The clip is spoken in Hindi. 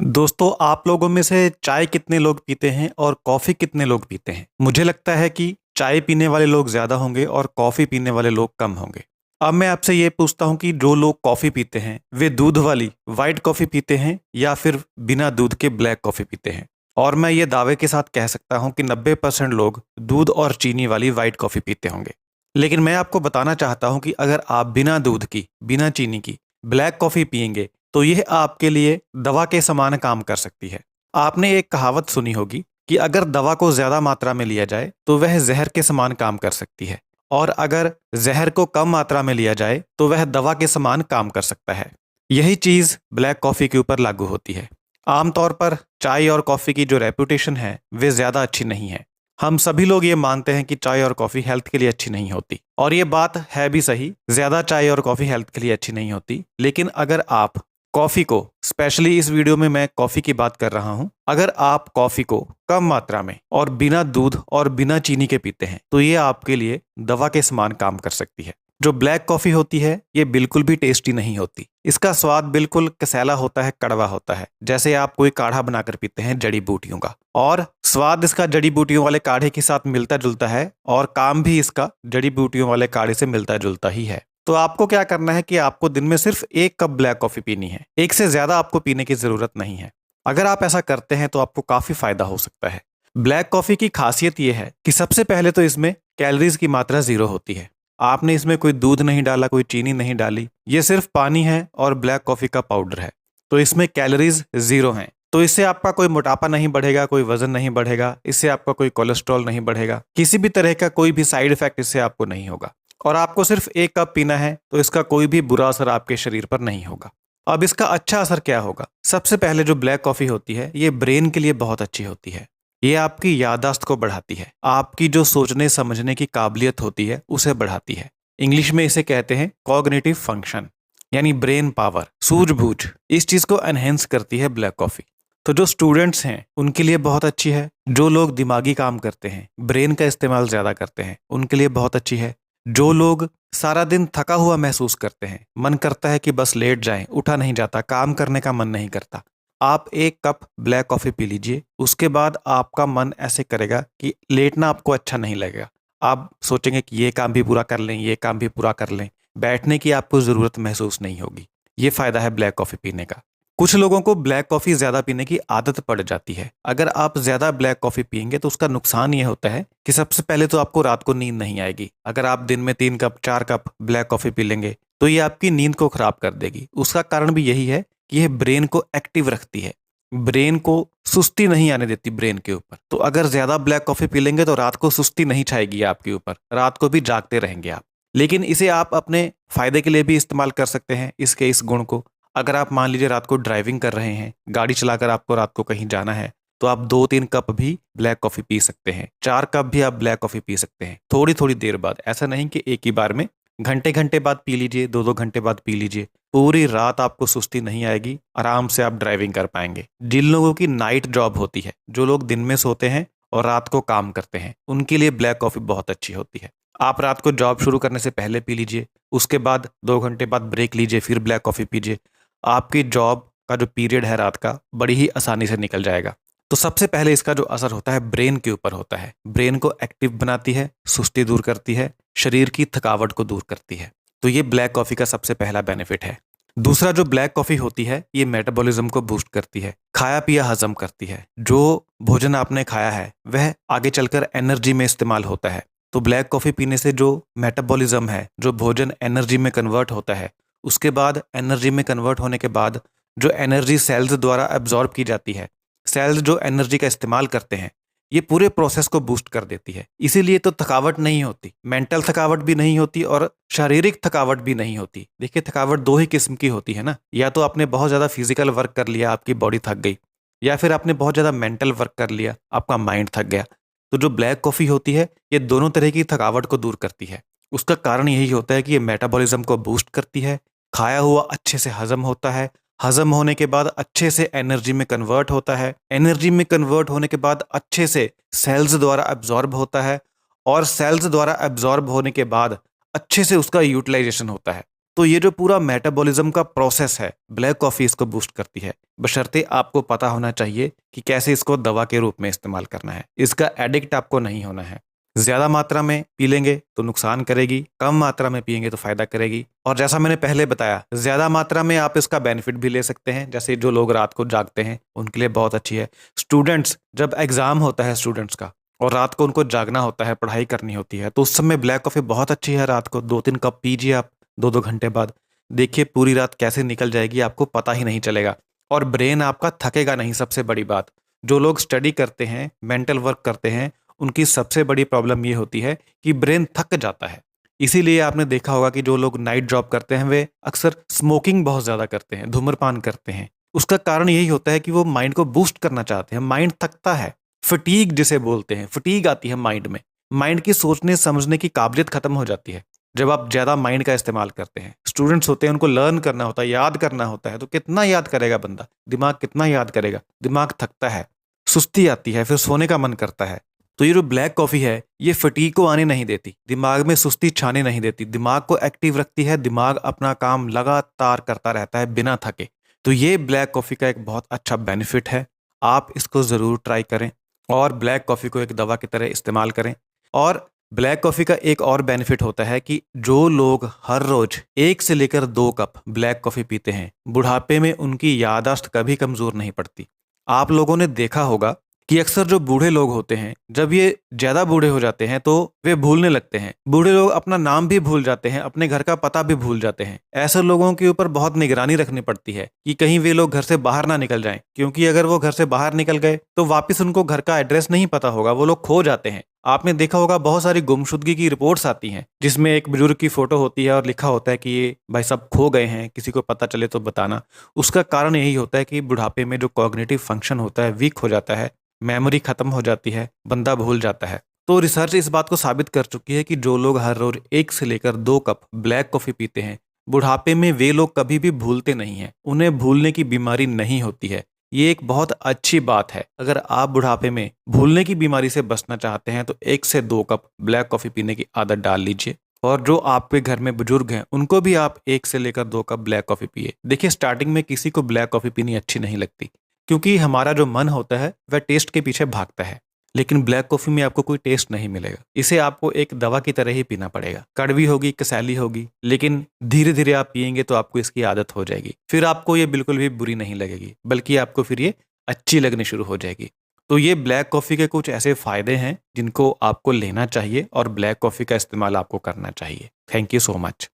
दोस्तों, आप लोगों में से चाय कितने लोग पीते हैं और कॉफ़ी कितने लोग पीते हैं? मुझे लगता है कि चाय पीने वाले लोग ज़्यादा होंगे और कॉफ़ी पीने वाले लोग कम होंगे। अब मैं आपसे ये पूछता हूँ कि जो लोग कॉफ़ी पीते हैं, वे दूध वाली व्हाइट कॉफ़ी पीते हैं या फिर बिना दूध के ब्लैक कॉफ़ी पीते हैं? और मैं ये दावे के साथ कह सकता हूँ कि 90% लोग दूध और चीनी वाली व्हाइट कॉफ़ी पीते होंगे। लेकिन मैं आपको बताना चाहता हूँ कि अगर आप बिना दूध की, बिना चीनी की ब्लैक कॉफ़ी पिएँगे तो यह आपके लिए दवा के समान काम कर सकती है। आपने एक कहावत सुनी होगी कि अगर दवा को ज़्यादा मात्रा में लिया जाए तो वह ज़हर के समान काम कर सकती है, और अगर ज़हर को कम मात्रा में लिया जाए तो वह दवा के समान काम कर सकता है। यही चीज़ ब्लैक कॉफ़ी के ऊपर लागू होती है। आमतौर पर चाय और कॉफ़ी की जो रेपुटेशन है वे ज़्यादा अच्छी नहीं है। हम सभी लोग ये मानते हैं कि चाय और कॉफ़ी हेल्थ के लिए अच्छी नहीं होती, और ये बात है भी सही। ज़्यादा चाय और कॉफ़ी हेल्थ के लिए अच्छी नहीं होती। लेकिन अगर आप कॉफ़ी को, स्पेशली इस वीडियो में मैं कॉफ़ी की बात कर रहा हूं, अगर आप कॉफ़ी को कम मात्रा में और बिना दूध और बिना चीनी के पीते हैं तो ये आपके लिए दवा के समान काम कर सकती है। जो ब्लैक कॉफ़ी होती है ये बिल्कुल भी टेस्टी नहीं होती। इसका स्वाद बिल्कुल कसैला होता है, कड़वा होता है, जैसे आप कोई काढ़ा बनाकर पीते हैं जड़ी बूटियों का। और स्वाद इसका जड़ी बूटियों वाले काढ़े के साथ मिलता जुलता है, और काम भी इसका जड़ी बूटियों वाले काढ़े से मिलता जुलता ही है। तो आपको क्या करना है कि आपको दिन में सिर्फ 1 कप ब्लैक कॉफ़ी पीनी है। एक से ज़्यादा आपको पीने की ज़रूरत नहीं है। अगर आप ऐसा करते हैं तो आपको काफ़ी फ़ायदा हो सकता है। ब्लैक कॉफ़ी की खासियत यह है कि सबसे पहले तो इसमें कैलोरीज़ की मात्रा ज़ीरो होती है। आपने इसमें कोई दूध नहीं डाला, कोई चीनी नहीं डाली, ये सिर्फ पानी है और ब्लैक कॉफ़ी का पाउडर है। तो इसमें कैलोरीज़ ज़ीरो हैं। तो इससे आपका कोई मोटापा नहीं बढ़ेगा, कोई वजन नहीं बढ़ेगा, इससे आपका कोई कोलेस्ट्रॉल नहीं बढ़ेगा, किसी भी तरह का कोई भी साइड इफेक्ट इससे आपको नहीं होगा। और आपको सिर्फ 1 कप पीना है तो इसका कोई भी बुरा असर आपके शरीर पर नहीं होगा। अब इसका अच्छा असर क्या होगा? सबसे पहले जो ब्लैक कॉफ़ी होती है ये ब्रेन के लिए बहुत अच्छी होती है। ये आपकी याददाश्त को बढ़ाती है, आपकी जो सोचने समझने की काबिलियत होती है उसे बढ़ाती है। इंग्लिश में इसे कहते हैं कॉग्निटिव फंक्शन, यानी ब्रेन पावर, सूझबूझ। इस चीज़ को एनहेंस करती है ब्लैक कॉफ़ी। तो जो स्टूडेंट्स हैं उनके लिए बहुत अच्छी है। जो लोग दिमागी काम करते हैं, ब्रेन का इस्तेमाल ज़्यादा करते हैं, उनके लिए बहुत अच्छी है। जो लोग सारा दिन थका हुआ महसूस करते हैं, मन करता है कि बस लेट जाएं, उठा नहीं जाता, काम करने का मन नहीं करता, आप 1 कप ब्लैक कॉफ़ी पी लीजिए। उसके बाद आपका मन ऐसे करेगा कि लेटना आपको अच्छा नहीं लगेगा। आप सोचेंगे कि ये काम भी पूरा कर लें, ये काम भी पूरा कर लें। बैठने की आपको ज़रूरत महसूस नहीं होगी। ये फ़ायदा है ब्लैक कॉफ़ी पीने का। कुछ लोगों को ब्लैक कॉफ़ी ज़्यादा पीने की आदत पड़ जाती है। अगर आप ज़्यादा ब्लैक कॉफ़ी पिएंगे तो उसका नुकसान ये होता है कि सबसे पहले तो आपको रात को नींद नहीं आएगी। अगर आप दिन में 3 cup 4 cup black coffee P लेंगे तो ये आपकी नींद को ख़राब कर देगी। उसका कारण भी यही है कि यह ब्रेन को एक्टिव रखती है, ब्रेन को सुस्ती नहीं आने देती ब्रेन के ऊपर। तो अगर ज़्यादा ब्लैक कॉफ़ी पी लेंगे तो रात को सुस्ती नहीं छाएगी आपके ऊपर, रात को भी जागते रहेंगे आप। लेकिन इसे आप अपने फ़ायदे के लिए भी इस्तेमाल कर सकते हैं, इसके इस गुण को। अगर आप मान लीजिए रात को ड्राइविंग कर रहे हैं, गाड़ी चलाकर आपको रात को कहीं जाना है, तो आप 2-3 कप भी ब्लैक कॉफ़ी पी सकते हैं। 4 कप भी आप ब्लैक कॉफ़ी पी सकते हैं, थोड़ी थोड़ी देर बाद। ऐसा नहीं कि एक ही बार में, घंटे घंटे बाद पी लीजिए, 2-2 घंटे बाद पी लीजिए। पूरी रात आपको सुस्ती नहीं आएगी, आराम से आप ड्राइविंग कर पाएंगे। जिन लोगों की नाइट जॉब होती है, जो लोग दिन में सोते हैं और रात को काम करते हैं, उनके लिए ब्लैक कॉफ़ी बहुत अच्छी होती है। आप रात को जॉब शुरू करने से पहले पी लीजिए, उसके बाद 2 घंटे बाद ब्रेक लीजिए, फिर ब्लैक कॉफ़ी पीजिए। आपकी जॉब का जो पीरियड है रात का, बड़ी ही आसानी से निकल जाएगा। तो सबसे पहले इसका जो असर होता है ब्रेन के ऊपर होता है। ब्रेन को एक्टिव बनाती है, सुस्ती दूर करती है, शरीर की थकावट को दूर करती है। तो ये ब्लैक कॉफ़ी का सबसे पहला बेनिफिट है। दूसरा, जो ब्लैक कॉफ़ी होती है ये मेटाबॉलिज्म को बूस्ट करती है, खाया पिया हजम करती है। जो भोजन आपने खाया है वह आगे चलकर एनर्जी में इस्तेमाल होता है। तो ब्लैक कॉफ़ी पीने से जो मेटाबॉलिज्म है, जो भोजन एनर्जी में कन्वर्ट होता है, उसके बाद एनर्जी में कन्वर्ट होने के बाद जो एनर्जी सेल्स द्वारा एब्जॉर्ब की जाती है, सेल्स जो एनर्जी का इस्तेमाल करते हैं, ये पूरे प्रोसेस को बूस्ट कर देती है। इसीलिए तो थकावट नहीं होती, मेंटल थकावट भी नहीं होती और शारीरिक थकावट भी नहीं होती। देखिए, थकावट दो ही किस्म की होती है ना, या तो आपने बहुत ज़्यादा फिजिकल वर्क कर लिया, आपकी बॉडी थक गई, या फिर आपने बहुत ज़्यादा मेंटल वर्क कर लिया, आपका माइंड थक गया। तो जो ब्लैक कॉफ़ी होती है ये दोनों तरह की थकावट को दूर करती है। उसका कारण यही होता है कि ये मेटाबॉलिज्म को बूस्ट करती है, खाया हुआ अच्छे से हजम होता है, हजम होने के बाद अच्छे से एनर्जी में कन्वर्ट होता है, एनर्जी में कन्वर्ट होने के बाद अच्छे से सेल्स द्वारा एब्जॉर्ब होता है, और सेल्स द्वारा एब्जॉर्ब होने के बाद अच्छे से उसका यूटिलाइजेशन होता है। तो ये जो पूरा मेटाबॉलिज्म का प्रोसेस है, ब्लैक कॉफ़ी इसको बूस्ट करती है। बशर्ते आपको पता होना चाहिए कि कैसे इसको दवा के रूप में इस्तेमाल करना है। इसका एडिक्ट आपको नहीं होना है। ज़्यादा मात्रा में पी लेंगे तो नुकसान करेगी, कम मात्रा में पिएंगे तो फ़ायदा करेगी। और जैसा मैंने पहले बताया, ज़्यादा मात्रा में आप इसका बेनिफिट भी ले सकते हैं। जैसे जो लोग रात को जागते हैं उनके लिए बहुत अच्छी है। स्टूडेंट्स, जब एग्ज़ाम होता है स्टूडेंट्स का और रात को उनको जागना होता है, पढ़ाई करनी होती है, तो उस समय ब्लैक कॉफ़ी बहुत अच्छी है। रात को 2-3 कप पीजिए आप 2-2 घंटे बाद। देखिए पूरी रात कैसे निकल जाएगी, आपको पता ही नहीं चलेगा और ब्रेन आपका थकेगा नहीं। सबसे बड़ी बात, जो लोग स्टडी करते हैं, मेंटल वर्क करते हैं, उनकी सबसे बड़ी प्रॉब्लम ये होती है कि ब्रेन थक जाता है। इसीलिए आपने देखा होगा कि जो लोग नाइट जॉब करते हैं वे अक्सर स्मोकिंग बहुत ज़्यादा करते हैं, धूम्रपान करते हैं। उसका कारण यही होता है कि वो माइंड को बूस्ट करना चाहते हैं। माइंड थकता है, फटीग जिसे बोलते हैं, फटीग आती है माइंड में। माइंड की सोचने समझने की काबिलियत खत्म हो जाती है जब आप ज़्यादा माइंड का इस्तेमाल करते हैं। स्टूडेंट्स होते हैं, उनको लर्न करना होता है, याद करना होता है, तो कितना याद करेगा बंदा, दिमाग कितना याद करेगा। दिमाग थकता है, सुस्ती आती है, फिर सोने का मन करता है। तो ये जो ब्लैक कॉफ़ी है, ये फटीग को आने नहीं देती, दिमाग में सुस्ती छाने नहीं देती, दिमाग को एक्टिव रखती है। दिमाग अपना काम लगातार करता रहता है बिना थके। तो ये ब्लैक कॉफ़ी का एक बहुत अच्छा बेनिफिट है। आप इसको ज़रूर ट्राई करें और ब्लैक कॉफ़ी को एक दवा की तरह इस्तेमाल करें। और ब्लैक कॉफ़ी का एक और बेनिफिट होता है कि जो लोग हर रोज़ 1 से लेकर 2 कप ब्लैक कॉफ़ी पीते हैं, बुढ़ापे में उनकी याददाश्त कभी कमज़ोर नहीं पड़ती। आप लोगों ने देखा होगा कि अक्सर जो बूढ़े लोग होते हैं, जब ये ज़्यादा बूढ़े हो जाते हैं तो वे भूलने लगते हैं। बूढ़े लोग अपना नाम भी भूल जाते हैं, अपने घर का पता भी भूल जाते हैं। ऐसे लोगों के ऊपर बहुत निगरानी रखनी पड़ती है कि कहीं वे लोग घर से बाहर ना निकल जाएं, क्योंकि अगर वो घर से बाहर निकल गए तो वापस उनको घर का एड्रेस नहीं पता होगा, वो लोग खो जाते हैं। आपने देखा होगा बहुत सारी गुमशुदगी की रिपोर्ट्स आती हैं जिसमें एक बुजुर्ग की फोटो होती है और लिखा होता है कि ये भाई सब खो गए हैं, किसी को पता चले तो बताना। उसका कारण यही होता है कि बुढ़ापे में जो कॉग्निटिव फंक्शन होता है वीक हो जाता है, मेमोरी खत्म हो जाती है, बंदा भूल जाता है। तो रिसर्च इस बात को साबित कर चुकी है कि जो लोग हर रोज 1 से लेकर 2 कप ब्लैक कॉफी पीते हैं, बुढ़ापे में वे लोग कभी भी भूलते नहीं हैं, उन्हें भूलने की बीमारी नहीं होती है। ये एक बहुत अच्छी बात है। अगर आप बुढ़ापे में भूलने की बीमारी से बचना चाहते हैं तो 1 से 2 कप ब्लैक कॉफी पीने की आदत डाल लीजिए। और जो आपके घर में बुजुर्ग हैं उनको भी आप 1 से लेकर 2 कप ब्लैक कॉफी पिए। देखिए स्टार्टिंग में किसी को ब्लैक कॉफी पीनी अच्छी नहीं लगती, क्योंकि हमारा जो मन होता है वह टेस्ट के पीछे भागता है। लेकिन ब्लैक कॉफी में आपको कोई टेस्ट नहीं मिलेगा। इसे आपको एक दवा की तरह ही पीना पड़ेगा। कड़वी होगी, कसैली होगी, लेकिन धीरे धीरे आप पिएंगे तो आपको इसकी आदत हो जाएगी। फिर आपको ये बिल्कुल भी बुरी नहीं लगेगी, बल्कि आपको फिर ये अच्छी लगनी शुरू हो जाएगी। तो ये ब्लैक कॉफ़ी के कुछ ऐसे फ़ायदे हैं जिनको आपको लेना चाहिए और ब्लैक कॉफ़ी का इस्तेमाल आपको करना चाहिए। Thank you so much.